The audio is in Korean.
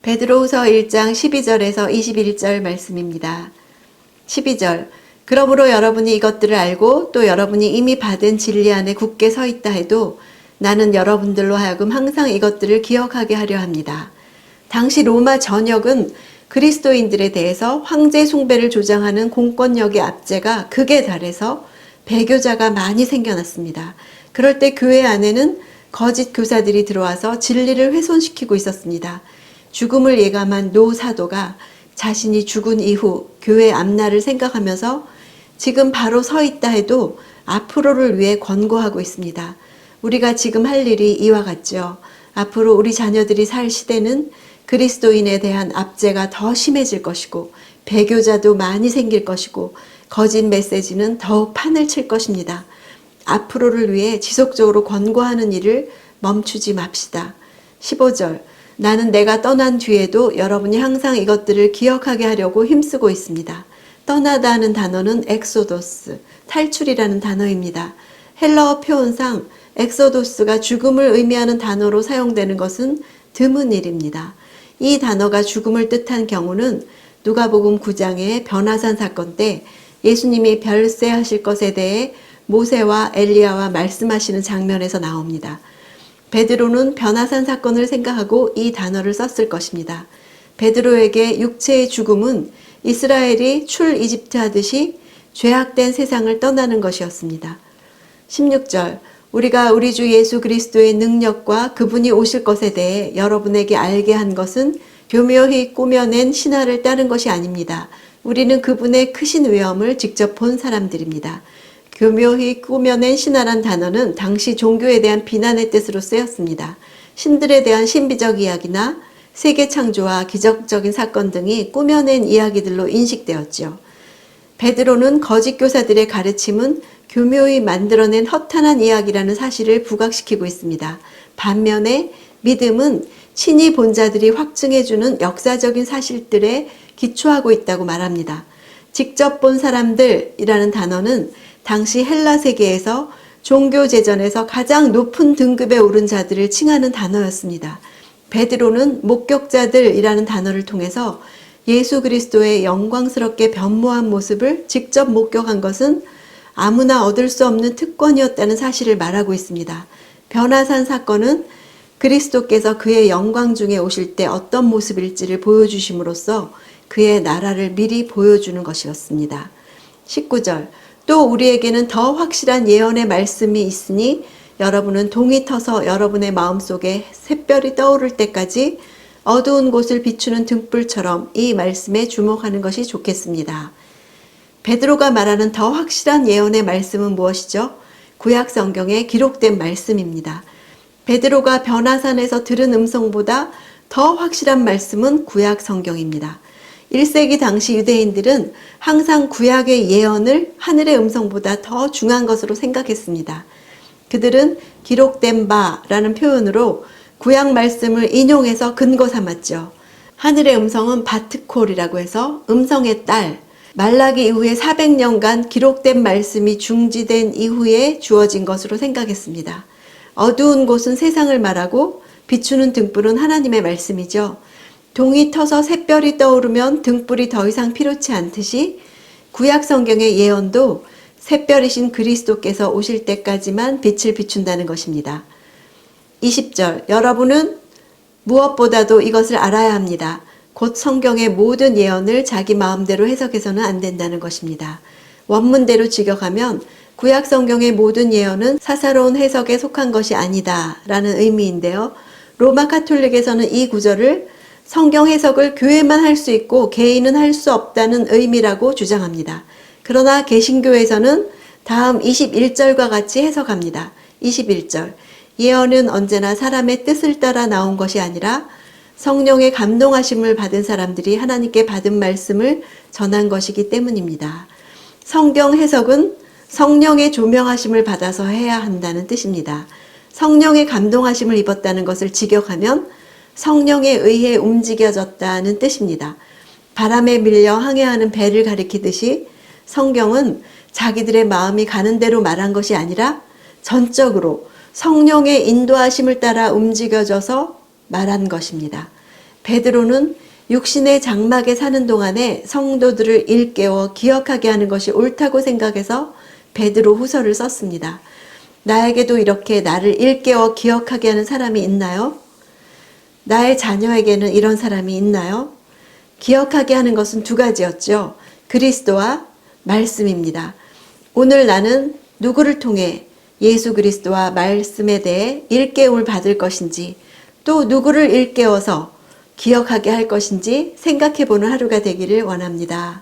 베드로후서 1장 12절에서 21절 말씀입니다. 12절. 그러므로 여러분이 이것들을 알고 또 여러분이 이미 받은 진리 안에 굳게 서 있다 해도 나는 여러분들로 하여금 항상 이것들을 기억하게 하려 합니다. 당시 로마 전역은 그리스도인들에 대해서 황제 숭배를 조장하는 공권력의 압제가 극에 달해서 배교자가 많이 생겨났습니다. 그럴 때 교회 안에는 거짓 교사들이 들어와서 진리를 훼손시키고 있었습니다. 죽음을 예감한 노 사도가 자신이 죽은 이후 교회 앞날을 생각하면서 지금 바로 서 있다 해도 앞으로를 위해 권고하고 있습니다. 우리가 지금 할 일이 이와 같죠. 앞으로 우리 자녀들이 살 시대는 그리스도인에 대한 압제가 더 심해질 것이고 배교자도 많이 생길 것이고 거짓 메시지는 더욱 판을 칠 것입니다. 앞으로를 위해 지속적으로 권고하는 일을 멈추지 맙시다. 15절. 나는 내가 떠난 뒤에도 여러분이 항상 이것들을 기억하게 하려고 힘쓰고 있습니다. 떠나다는 단어는 엑소도스, 탈출이라는 단어입니다. 헬라어 표현상 엑소도스가 죽음을 의미하는 단어로 사용되는 것은 드문 일입니다. 이 단어가 죽음을 뜻한 경우는 누가복음 9장의 변화산 사건 때 예수님이 별세하실 것에 대해 모세와 엘리야와 말씀하시는 장면에서 나옵니다. 베드로는 변화산 사건을 생각하고 이 단어를 썼을 것입니다. 베드로에게 육체의 죽음은 이스라엘이 출 이집트 하듯이 죄악된 세상을 떠나는 것이었습니다. 16절. 우리가 우리 주 예수 그리스도의 능력과 그분이 오실 것에 대해 여러분에게 알게 한 것은 교묘히 꾸며낸 신화를 따른 것이 아닙니다. 우리는 그분의 크신 위엄을 직접 본 사람들입니다. 교묘히 꾸며낸 신화란 단어는 당시 종교에 대한 비난의 뜻으로 쓰였습니다. 신들에 대한 신비적 이야기나 세계 창조와 기적적인 사건 등이 꾸며낸 이야기들로 인식되었죠. 베드로는 거짓 교사들의 가르침은 교묘히 만들어낸 허탄한 이야기라는 사실을 부각시키고 있습니다. 반면에 믿음은 친히 본 자들이 확증해주는 역사적인 사실들에 기초하고 있다고 말합니다. 직접 본 사람들이라는 단어는 당시 헬라 세계에서 종교 제전에서 가장 높은 등급에 오른 자들을 칭하는 단어였습니다. 베드로는 목격자들이라는 단어를 통해서 예수 그리스도의 영광스럽게 변모한 모습을 직접 목격한 것은 아무나 얻을 수 없는 특권이었다는 사실을 말하고 있습니다. 변화산 사건은 그리스도께서 그의 영광 중에 오실 때 어떤 모습일지를 보여주심으로써 그의 나라를 미리 보여주는 것이었습니다. 19절. 또 우리에게는 더 확실한 예언의 말씀이 있으니 여러분은 동이 터서 여러분의 마음속에 샛별이 떠오를 때까지 어두운 곳을 비추는 등불처럼 이 말씀에 주목하는 것이 좋겠습니다. 베드로가 말하는 더 확실한 예언의 말씀은 무엇이죠? 구약 성경에 기록된 말씀입니다. 베드로가 변화산에서 들은 음성보다 더 확실한 말씀은 구약 성경입니다. 1세기 당시 유대인들은 항상 구약의 예언을 하늘의 음성보다 더 중요한 것으로 생각했습니다. 그들은 기록된 바라는 표현으로 구약 말씀을 인용해서 근거 삼았죠. 하늘의 음성은 바트콜이라고 해서 음성의 딸, 말라기 이후에 400년간 기록된 말씀이 중지된 이후에 주어진 것으로 생각했습니다. 어두운 곳은 세상을 말하고 비추는 등불은 하나님의 말씀이죠. 동이 터서 샛별이 떠오르면 등불이 더 이상 필요치 않듯이 구약 성경의 예언도 샛별이신 그리스도께서 오실 때까지만 빛을 비춘다는 것입니다. 20절. 여러분은 무엇보다도 이것을 알아야 합니다. 곧 성경의 모든 예언을 자기 마음대로 해석해서는 안 된다는 것입니다. 원문대로 직역하면 구약 성경의 모든 예언은 사사로운 해석에 속한 것이 아니다 라는 의미인데요. 로마 카톨릭에서는 이 구절을 성경 해석을 교회만 할 수 있고 개인은 할 수 없다는 의미라고 주장합니다. 그러나 개신교에서는 다음 21절과 같이 해석합니다. 21절. 예언은 언제나 사람의 뜻을 따라 나온 것이 아니라 성령의 감동하심을 받은 사람들이 하나님께 받은 말씀을 전한 것이기 때문입니다. 성경 해석은 성령의 조명하심을 받아서 해야 한다는 뜻입니다. 성령의 감동하심을 입었다는 것을 직역하면 성령에 의해 움직여졌다는 뜻입니다. 바람에 밀려 항해하는 배를 가리키듯이 성경은 자기들의 마음이 가는 대로 말한 것이 아니라 전적으로 성령의 인도하심을 따라 움직여져서 말한 것입니다. 베드로는 육신의 장막에 사는 동안에 성도들을 일깨워 기억하게 하는 것이 옳다고 생각해서 베드로 후서를 썼습니다. 나에게도 이렇게 나를 일깨워 기억하게 하는 사람이 있나요? 나의 자녀에게는 이런 사람이 있나요? 기억하게 하는 것은 두 가지였죠. 그리스도와 말씀입니다. 오늘 나는 누구를 통해 예수 그리스도와 말씀에 대해 일깨움을 받을 것인지, 또 누구를 일깨워서 기억하게 할 것인지 생각해 보는 하루가 되기를 원합니다.